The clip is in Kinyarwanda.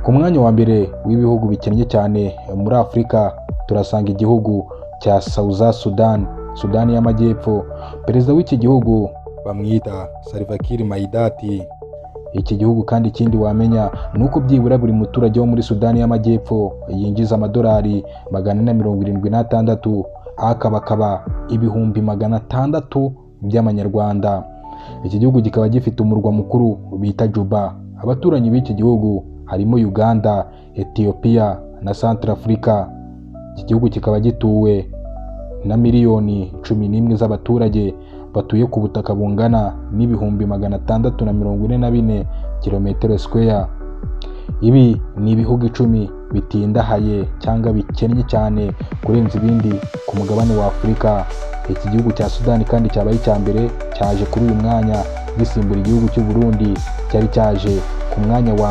Ku mwanya wa mbere w'ibihugu bikennye cyane muri Afurika turasanga igihugu cya South Sudan, Sudani y'Amajyepfo. Perezida w'iki gihugu bamwita Salva Kiir Mayardit. Iki gihugu kandi ikindi wamenya ni uko byibura buri muturage wo muri Sudani y'Amajyepfo yinjiza amadolari 476, akaba ibihumbi 600 by'amanyarwanda. Iki gihugu kikaba gifite umurwa mukuru bita Juba. Abaturanyi b'iki gihugu harimo Uganda, Ethiopia na Centrafrica. Iki gihugu kikaba gituwe na miliyoni 11 z'abaturage batuye ku butaka bungana n'ibihumbi 644 kilometero square. Ibi ni ibihugu 10 bitindahaye cyangwa bikennye cyane kurenza ibindi ku mugabane wa Afurika. Iki gihugu cya Sudani kandi cyabaye icya mbere, cyaje kuri uyu mwanya gisimbura igihugu cy'u Burundi cyari cyaje ku mwanya wa